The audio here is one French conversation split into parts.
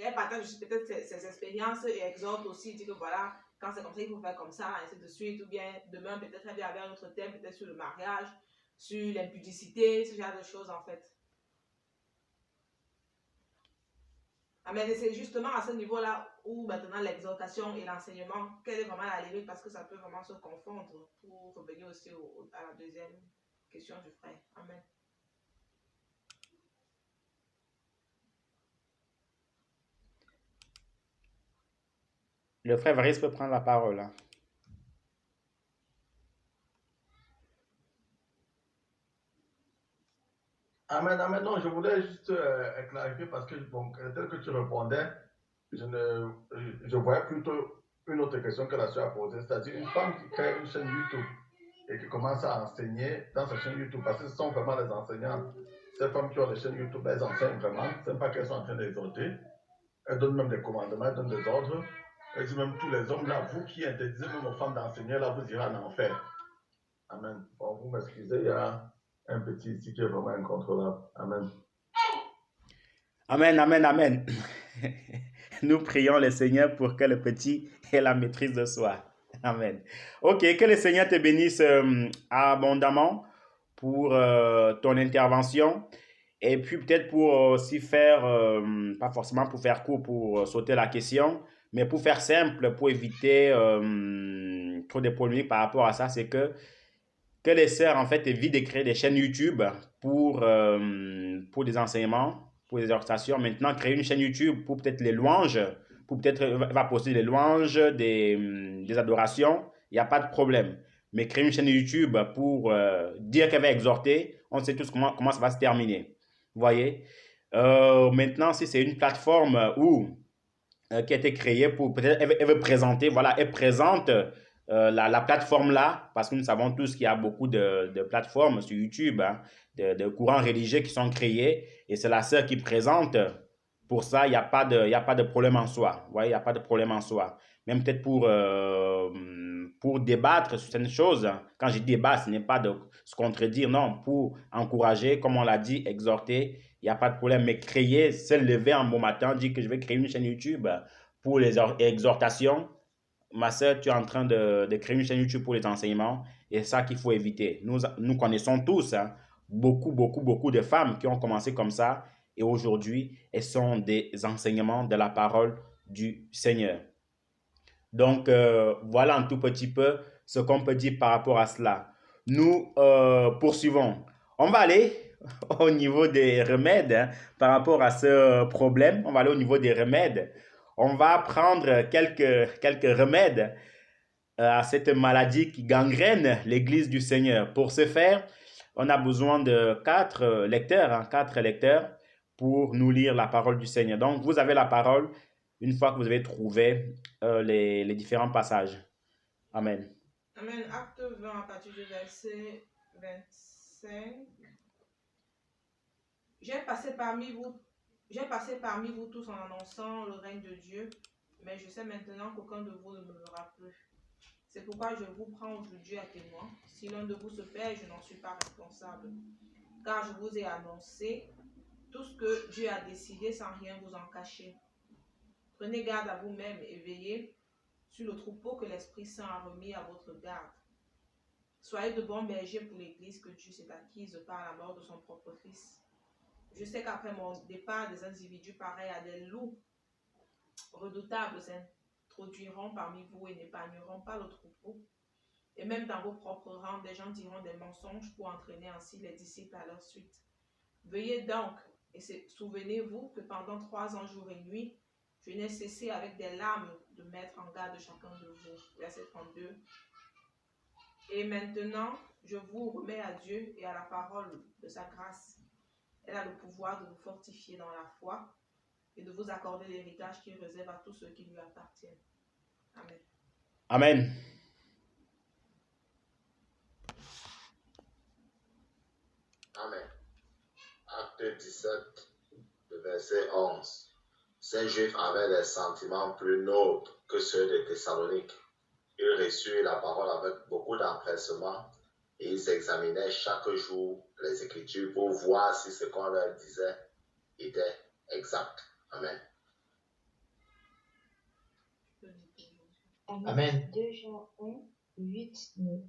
elle partage aussi peut-être ses expériences et exhorte aussi, dit que voilà, quand c'est comme ça, il faut faire comme ça, ainsi de suite, ou bien demain, peut-être elle vient avec un autre thème, peut-être sur le mariage, sur l'impudicité, ce genre de choses en fait. Amen. Et c'est justement à ce niveau-là où maintenant l'exhortation et l'enseignement, quelle est vraiment la limite, parce que ça peut vraiment se confondre pour revenir aussi à la deuxième question du frère. Amen. Le frère Varis peut prendre la parole. Hein. Amen, amen. Non, je voulais juste clarifier parce que, bon, tel que tu répondais, je voyais plutôt une autre question que la soeur a posée, c'est-à-dire une femme qui crée une chaîne YouTube et qui commence à enseigner dans sa chaîne YouTube, parce que ce sont vraiment les enseignantes. Ces femmes qui ont des chaînes YouTube, elles enseignent vraiment, ce n'est pas qu'elles sont en train d'exhorter, elles donnent même des commandements, elles donnent des ordres. Elles disent même tous les hommes là, vous qui interdisez même aux femmes d'enseigner, là, vous irez en enfer. Amen. Bon, vous m'excusez, il y a un petit ici qui est vraiment incontrôlable. Amen. Amen, amen, amen. Nous prions le Seigneur pour que le petit ait la maîtrise de soi. Amen. Ok, que le Seigneur te bénisse abondamment pour ton intervention. Et puis peut-être pour aussi faire, pas forcément pour faire court, pour sauter la question, mais pour faire simple, pour éviter trop de polémiques par rapport à ça, c'est que les sœurs en fait évitent de créer des chaînes YouTube pour des enseignements, pour des exhortations. Maintenant, créer une chaîne YouTube pour peut-être les louanges, pour peut-être va poster des louanges, des adorations, il n'y a pas de problème. Mais créer une chaîne YouTube pour dire qu'elle va exhorter, on sait tous comment ça va se terminer. Vous voyez? Maintenant, si c'est une plateforme qui a été créée pour peut-être elle veut présenter, voilà, elle présente la plateforme là, parce que nous savons tous qu'il y a beaucoup de plateformes sur YouTube, hein, de courants religieux qui sont créés, et c'est la sœur qui présente. Pour ça, il n'y a pas de problème en soi. Ouais, il n'y a pas de problème en soi. Même peut-être pour débattre sur certaines choses. Quand je débat, ce n'est pas de se contredire, non, pour encourager, comme on l'a dit, exhorter, il n'y a pas de problème. Mais créer, se lever un bon matin, dire que je vais créer une chaîne YouTube pour les exhortations. Ma soeur, tu es en train de créer une chaîne YouTube pour les enseignements, et c'est ça qu'il faut éviter. Nous connaissons tous hein, beaucoup de femmes qui ont commencé comme ça, et aujourd'hui, elles sont des enseignements de la parole du Seigneur. Donc, voilà un tout petit peu ce qu'on peut dire par rapport à cela. Nous poursuivons. On va aller au niveau des remèdes hein, par rapport à ce problème. On va aller au niveau des remèdes. On va prendre quelques remèdes à cette maladie qui gangrène l'Église du Seigneur. Pour ce faire, on a besoin de quatre lecteurs, hein, 4 lecteurs pour nous lire la parole du Seigneur. Donc, vous avez la parole une fois que vous avez trouvé les différents passages. Amen. Amen. Acte 20 à partir du verset 25. J'ai passé parmi vous tous en annonçant le règne de Dieu, mais je sais maintenant qu'aucun de vous ne me verra plus. C'est pourquoi je vous prends aujourd'hui à témoin. Si l'un de vous se perd, je n'en suis pas responsable. Car je vous ai annoncé tout ce que Dieu a décidé sans rien vous en cacher. Prenez garde à vous-même et veillez sur le troupeau que l'Esprit Saint a remis à votre garde. Soyez de bons bergers pour l'Église que Dieu s'est acquise par la mort de son propre Fils. Je sais qu'après mon départ, des individus pareils à des loups redoutables s'introduiront parmi vous et n'épargneront pas le troupeau. Et même dans vos propres rangs, des gens diront des mensonges pour entraîner ainsi les disciples à leur suite. Veuillez donc, et souvenez-vous que pendant 3 ans, jour et nuit, je n'ai cessé avec des larmes de mettre en garde chacun de vous. Verset 32. Et maintenant, je vous remets à Dieu et à la parole de sa grâce. Elle a le pouvoir de vous fortifier dans la foi et de vous accorder l'héritage qu'il réserve à tous ceux qui lui appartiennent. Amen. Amen. Amen. Acte 17, le verset 11. Ces Juifs avaient des sentiments plus nobles que ceux de Thessalonique. Ils reçurent la parole avec beaucoup d'empressement et ils examinaient chaque jour les Écritures pour voir si ce qu'on leur disait était exact. Amen. Amen. 2 Jean 1, 8, 9.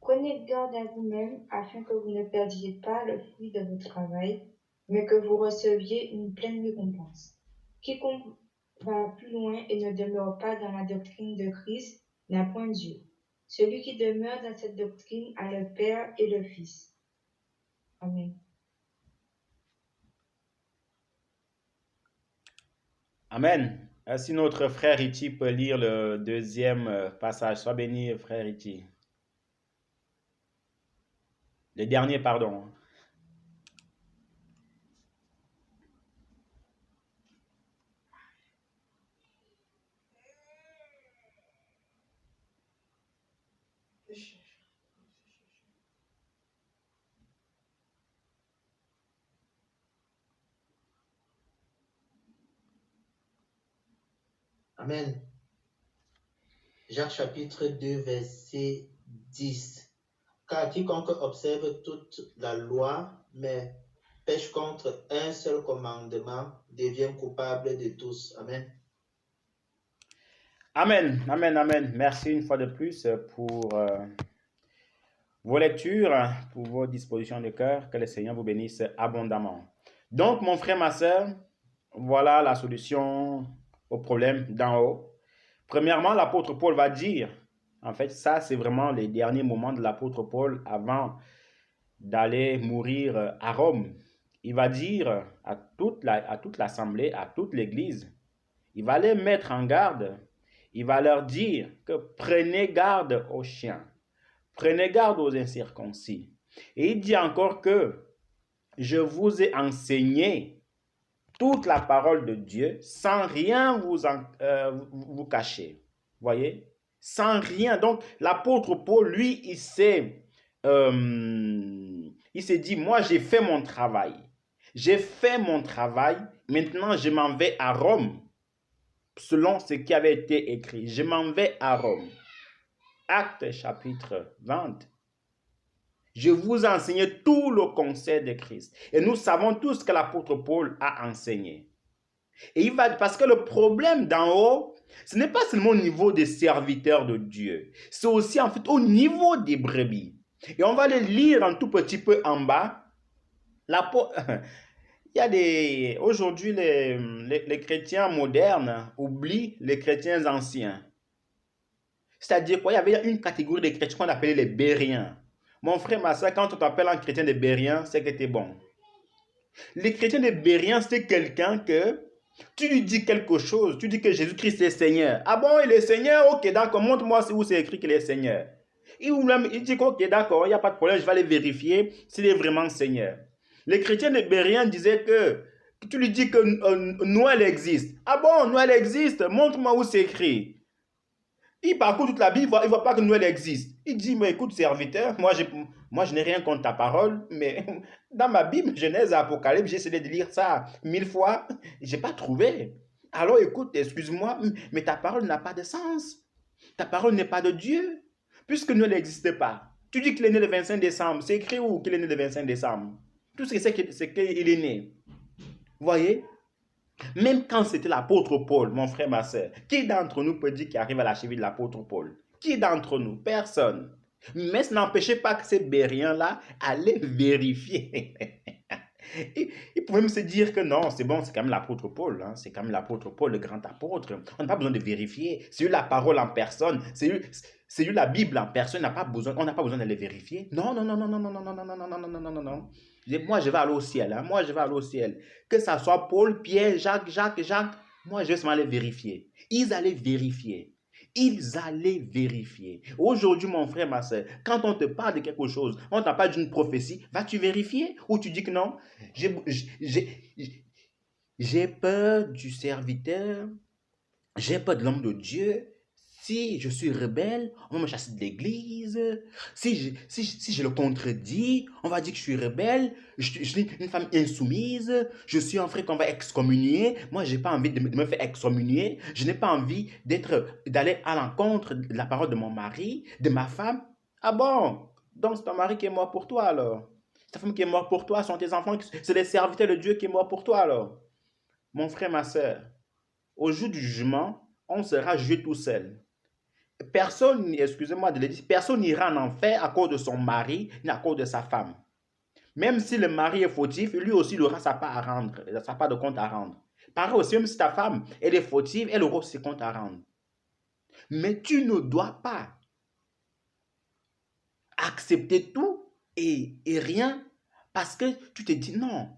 Prenez garde à vous-même afin que vous ne perdiez pas le fruit de votre travail, mais que vous receviez une pleine récompense. Quiconque va plus loin et ne demeure pas dans la doctrine de Christ n'a point Dieu. Celui qui demeure dans cette doctrine a le Père et le Fils. Amen. Amen. Si notre frère Iti peut lire le deuxième passage. Sois béni, frère Iti. Le dernier, pardon. Amen. Jacques chapitre 2, verset 10. Car quiconque observe toute la loi, mais pêche contre un seul commandement, devient coupable de tous. Amen. Amen, amen, amen. Merci une fois de plus pour vos lectures, pour vos dispositions de cœur. Que le Seigneur vous bénisse abondamment. Donc, mon frère, ma soeur, voilà la solution au problème d'en haut. Premièrement, l'apôtre Paul va dire, en fait, ça c'est vraiment les derniers moments de l'apôtre Paul avant d'aller mourir à Rome. Il va dire à toute l'assemblée, à toute l'église, il va les mettre en garde. Il va leur dire que prenez garde aux chiens, prenez garde aux incirconcis. Et il dit encore que je vous ai enseigné toute la parole de Dieu sans rien vous cacher. Voyez? Sans rien. Donc, l'apôtre Paul, lui, il s'est dit, moi, j'ai fait mon travail. J'ai fait mon travail. Maintenant, je m'en vais à Rome. Selon ce qui avait été écrit. Je m'en vais à Rome. Actes chapitre 20. Je vous ai enseigné tout le conseil de Christ. Et nous savons tous ce que l'apôtre Paul a enseigné. Et il va, parce que le problème d'en haut, ce n'est pas seulement au niveau des serviteurs de Dieu. C'est aussi en fait au niveau des brebis. Et on va le lire un tout petit peu en bas. Il y a aujourd'hui, les chrétiens modernes oublient les chrétiens anciens. C'est-à-dire quoi? Il y avait une catégorie de chrétiens qu'on appelait les Bériens. Mon frère, ma soeur, quand on t'appelle un chrétien de Bériens, c'est que tu es bon. Les chrétiens de Bériens, c'est quelqu'un que tu lui dis quelque chose, tu dis que Jésus-Christ est Seigneur. Ah bon, il est Seigneur? Ok, d'accord, montre-moi où c'est écrit qu'il est Seigneur. Il dit ok, d'accord, il n'y a pas de problème, je vais aller vérifier s'il est vraiment Seigneur. Les chrétiens de Bériens disaient que tu lui dis que Noël existe. Ah bon, Noël existe, montre-moi où c'est écrit. Il parcourt toute la Bible, il ne voit pas que Noël existe. Il dit, mais écoute, serviteur, moi je n'ai rien contre ta parole, mais dans ma Bible, Genèse, Apocalypse, j'ai essayé de lire ça 1000 fois, je n'ai pas trouvé. Alors écoute, excuse-moi, mais ta parole n'a pas de sens. Ta parole n'est pas de Dieu, puisque Noël n'existe pas. Tu dis qu'il est né le 25 décembre, c'est écrit où qu'il est né le 25 décembre? Tout ce que c'est qu'il est né. Vous voyez? Même quand c'était l'apôtre Paul, mon frère, ma soeur, qui d'entre nous peut dire qu'il arrive à la cheville de l'apôtre Paul? Qui d'entre nous? Personne. Mais ça n'empêchait pas que ces Bériens-là allaient vérifier. Ils pouvaient même se dire que non, c'est bon, c'est quand même l'apôtre Paul. Hein, c'est quand même l'apôtre Paul, le grand apôtre. On n'a pas besoin de vérifier. C'est lui la parole en personne. C'est lui la Bible en personne. On n'a pas besoin de les vérifier. Non, non, non, non, non, non, non, non, non, non, non, non, non, non, non. Moi, je vais aller au ciel. Hein. Moi, je vais aller au ciel. Que ça soit Paul, Pierre, Jacques, moi, je vais seulement aller vérifier. Ils allaient vérifier. Aujourd'hui, mon frère, ma soeur, quand on te parle de quelque chose, on t'a parlé d'une prophétie, vas-tu vérifier? Ou tu dis que non? J'ai peur du serviteur, j'ai peur de l'homme de Dieu. Si je suis rebelle, on va me chasser de l'église. Si je le contredis, on va dire que je suis rebelle. Je suis une femme insoumise. Je suis un frère qu'on va excommunier. Moi, je n'ai pas envie de me faire excommunier. Je n'ai pas envie d'aller à l'encontre de la parole de mon mari, de ma femme. Ah bon? Donc, c'est ton mari qui est mort pour toi alors? Ta femme qui est morte pour toi, sont tes enfants, c'est les serviteurs de Dieu qui est mort pour toi alors? Mon frère, ma soeur, au jour du jugement, on sera jugé tout seul. personne, excusez-moi de le dire, personne n'ira en enfer à cause de son mari ni à cause de sa femme. Même si le mari est fautif, lui aussi il aura sa part à rendre, sa part de compte à rendre. Pareil aussi, même si ta femme elle est fautive, elle aura ses comptes à rendre. Mais tu ne dois pas accepter tout et rien parce que tu te dis non.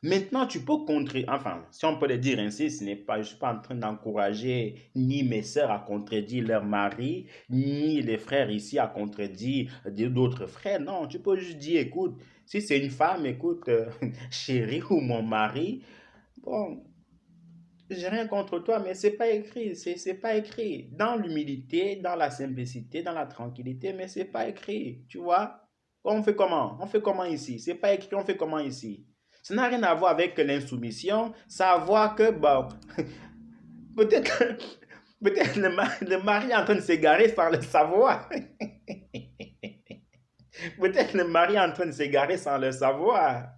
Maintenant, tu peux contrer, enfin, si on peut le dire ainsi, je ne suis pas en train d'encourager ni mes sœurs à contredire leur mari, ni les frères ici à contredire d'autres frères. Non, tu peux juste dire, écoute, si c'est une femme, écoute, chérie ou mon mari, bon, j'ai rien contre toi, mais c'est pas écrit, c'est pas écrit. Dans l'humilité, dans la simplicité, dans la tranquillité, mais c'est pas écrit, tu vois? On fait comment? On fait comment ici? C'est pas écrit, on fait comment ici? Ça n'a rien à voir avec l'insoumission, ça a à voir que, bon, peut-être le mari est en train de s'égarer sans le savoir. Peut-être le mari est en train de s'égarer sans le savoir.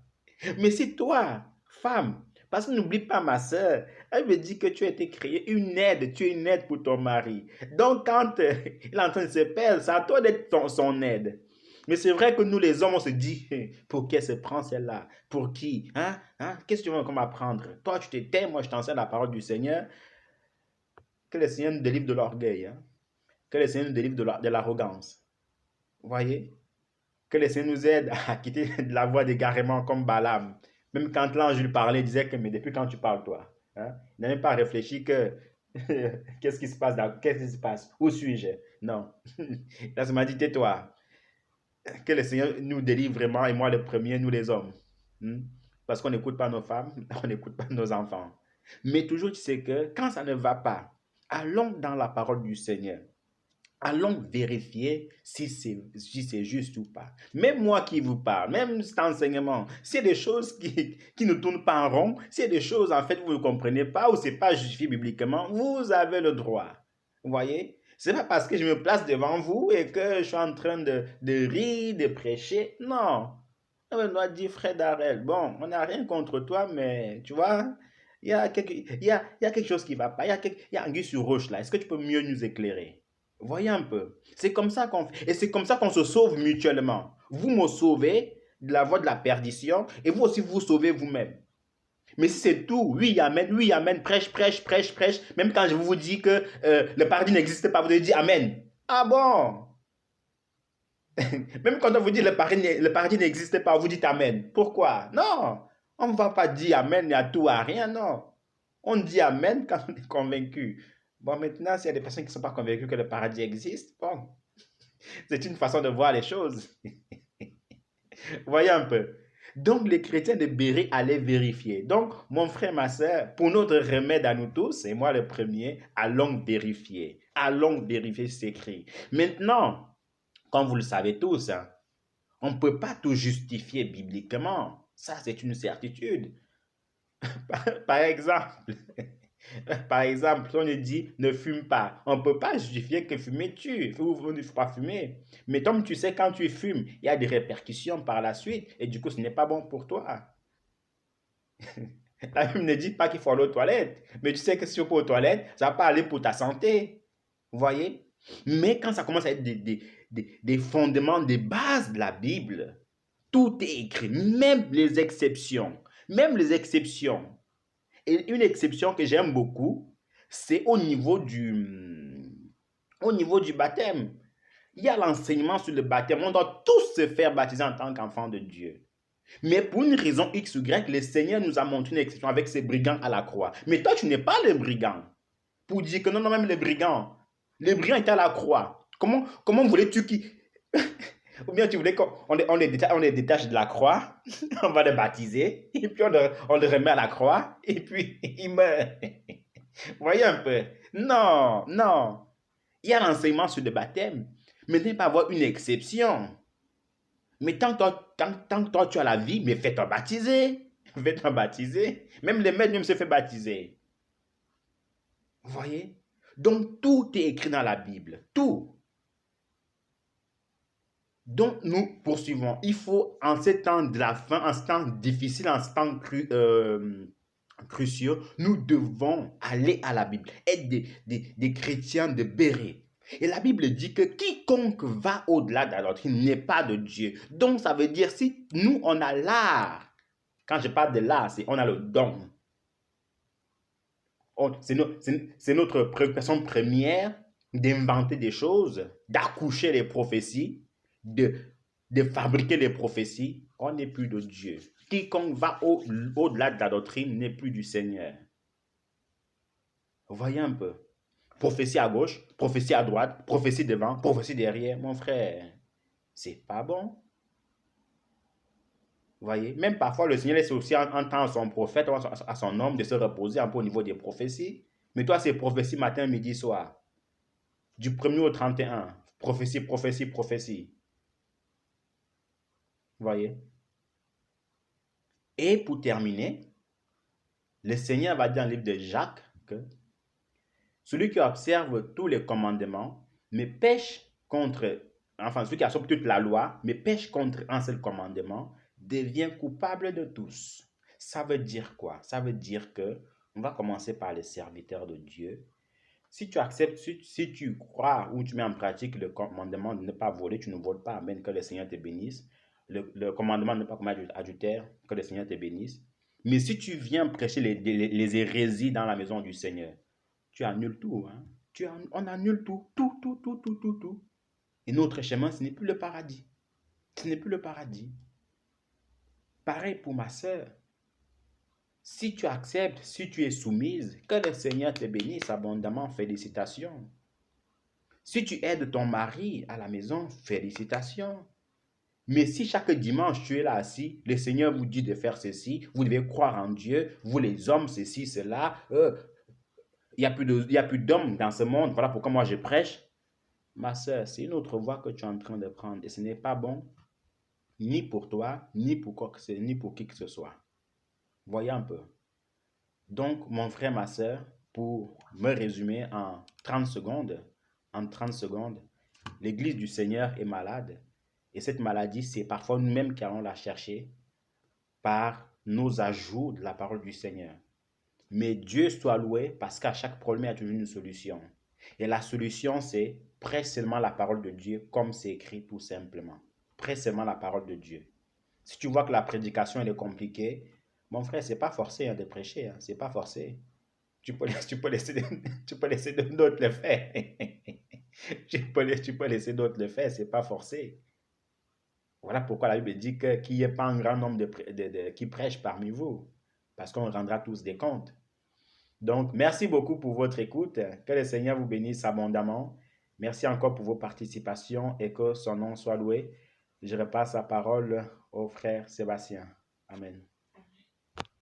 Mais c'est toi, femme, parce que n'oublie pas ma soeur, elle me dit que tu as été créée une aide, tu es une aide pour ton mari. Donc quand il est en train de se perdre, c'est à toi d'être son aide. Mais c'est vrai que nous les hommes, on se dit, pour qui elle se prend celle-là? Pour qui? Hein? Qu'est-ce que tu veux comme apprendre? Toi, tu te tais, moi, je t'enseigne la parole du Seigneur. Que le Seigneur nous délivre de l'orgueil. Hein? Que le Seigneur nous délivre de l'arrogance. Vous voyez? Que le Seigneur nous aide à quitter de la voie d'égarement comme Balaam. Même quand l'ange lui parlait, il disait que, mais depuis quand tu parles, toi? Hein? Il n'a même pas réfléchi que, qu'est-ce qui se passe? Qu'est-ce qui se passe? Où suis-je? Non. Là, ça m'a dit, tais-toi. Que le Seigneur nous délivre vraiment, et moi le premier, nous les hommes. Parce qu'on n'écoute pas nos femmes, on n'écoute pas nos enfants. Mais toujours, tu sais que quand ça ne va pas, allons dans la parole du Seigneur. Allons vérifier si c'est juste ou pas. Même moi qui vous parle, même cet enseignement, c'est des choses qui ne tournent pas en rond, c'est des choses en fait vous ne comprenez pas ou c'est pas justifié bibliquement, vous avez le droit. Vous voyez? C'est pas parce que je me place devant vous et que je suis en train de rire, de prêcher. Non. On doit dire, frère Darrell, bon, on n'a rien contre toi, mais tu vois, il y a quelque chose qui ne va pas. Il y a anguille sur roche là. Est-ce que tu peux mieux nous éclairer? Voyez un peu. C'est comme ça qu'on fait. Et c'est comme ça qu'on se sauve mutuellement. Vous me sauvez de la voie de la perdition et vous aussi vous sauvez vous-même. Mais si c'est tout, oui, amen, prêche, prêche, prêche, prêche. Même quand je vous dis que le paradis n'existe pas, vous devez dire amen. Ah bon? Même quand on vous dit le paradis n'existe pas, vous dites amen. Pourquoi? Non, on ne va pas dire amen à tout, à rien, non. On dit amen quand on est convaincu. Bon, maintenant, s'il y a des personnes qui ne sont pas convaincues que le paradis existe, bon, c'est une façon de voir les choses. Voyez un peu. Donc, les chrétiens de Béret allaient vérifier. Donc, mon frère, ma soeur, pour notre remède à nous tous, et moi le premier, allons vérifier. Allons vérifier ce écrit. Maintenant, comme vous le savez tous, hein, on ne peut pas tout justifier bibliquement. Ça, c'est une certitude. Par exemple, si on dit ne fume pas, on ne peut pas justifier que fumer tue, ou ne faut pas fumer. Mais comme tu sais, quand tu fumes, il y a des répercussions par la suite, et du coup, ce n'est pas bon pour toi. La Bible ne dit pas qu'il faut aller aux toilettes, mais tu sais que si tu vas aux toilettes, ça ne va pas aller pour ta santé. Vous voyez? Mais quand ça commence à être des fondements, des bases de la Bible, tout est écrit, même les exceptions. Même les exceptions. Et une exception que j'aime beaucoup, c'est au niveau du baptême. Il y a l'enseignement sur le baptême. On doit tous se faire baptiser en tant qu'enfant de Dieu. Mais pour une raison X ou Y, le Seigneur nous a montré une exception avec ces brigands à la croix. Mais toi, tu n'es pas le brigand. Pour dire que non, même les brigands étaient à la croix. Comment voulais-tu qu'ils... Ou bien tu voulais qu'on les détache de la croix, on va les baptiser, et puis on le remet à la croix, et puis il meurt. Voyez un peu. Non. Il y a l'enseignement sur le baptême, mais il ne peut pas avoir une exception. Mais tant que toi tu as la vie, mais fais-toi baptiser. Fais-toi baptiser. Même les maîtres même se font baptiser. Vous voyez? Donc tout est écrit dans la Bible. Tout. Donc, nous poursuivons. Il faut, en ces temps de la fin, en ce temps difficile, en ce temps cruciaux, nous devons aller à la Bible, être des chrétiens de Béret. Et la Bible dit que quiconque va au-delà de la doctrine n'est pas de Dieu. Donc, ça veut dire si nous, on a l'art, quand je parle de l'art, c'est on a le don. C'est notre préoccupation première d'inventer des choses, d'accoucher les prophéties, de fabriquer les prophéties. On n'est plus de Dieu. Quiconque va au-delà de la doctrine n'est plus du Seigneur. Voyez un peu. Prophétie à gauche, prophétie à droite, prophétie devant, prophétie derrière. Mon frère, c'est pas bon. Voyez, même parfois le Seigneur laisse aussi un temps à son prophète, à son homme de se reposer un peu au niveau des prophéties. Mais toi, c'est prophétie matin, midi, soir. Du 1er au 31. Prophétie, prophétie, prophétie. Voyez. Et pour terminer, le Seigneur va dire dans le livre de Jacques que celui qui observe tous les commandements, mais pêche contre, enfin celui qui absorbe toute la loi, mais pêche contre un seul commandement, devient coupable de tous. Ça veut dire quoi? Ça veut dire que, on va commencer par les serviteurs de Dieu. Si tu acceptes, si tu crois ou tu mets en pratique le commandement de ne pas voler, tu ne voles pas, amen, que le Seigneur te bénisse. Le commandement de ne pas commettre adultère, que le Seigneur te bénisse. Mais si tu viens prêcher les hérésies dans la maison du Seigneur, tu annules tout. Hein? On annule tout. Tout. Et notre chemin, ce n'est plus le paradis. Ce n'est plus le paradis. Pareil pour ma sœur. Si tu acceptes, si tu es soumise, que le Seigneur te bénisse abondamment, félicitations. Si tu aides ton mari à la maison, félicitations. Mais si chaque dimanche tu es là assis, le Seigneur vous dit de faire ceci, vous devez croire en Dieu, vous les hommes, ceci, cela, il n'y a plus d'hommes dans ce monde, voilà pourquoi moi je prêche. Ma soeur, c'est une autre voie que tu es en train de prendre et ce n'est pas bon, ni pour toi, ni pour qui que ce soit. Voyez un peu. Donc, mon frère, ma soeur, pour me résumer en 30 secondes, l'Église du Seigneur est malade et cette maladie, c'est parfois nous-mêmes qui allons la chercher par nos ajouts de la parole du Seigneur. Mais Dieu soit loué parce qu'à chaque problème, il y a toujours une solution. Et la solution, c'est prêche seulement la parole de Dieu comme c'est écrit tout simplement. Prêche seulement la parole de Dieu. Si tu vois que la prédication elle est compliquée, mon frère, c'est pas forcé de prêcher, c'est pas forcé. Tu peux laisser d'autres le faire. tu peux laisser d'autres le faire, c'est pas forcé. Voilà pourquoi la Bible dit qu'il n'y ait pas un grand nombre qui prêche parmi vous, parce qu'on rendra tous des comptes. Donc, merci beaucoup pour votre écoute. Que le Seigneur vous bénisse abondamment. Merci encore pour vos participations et que son nom soit loué. Je repasse la parole au frère Sébastien. Amen.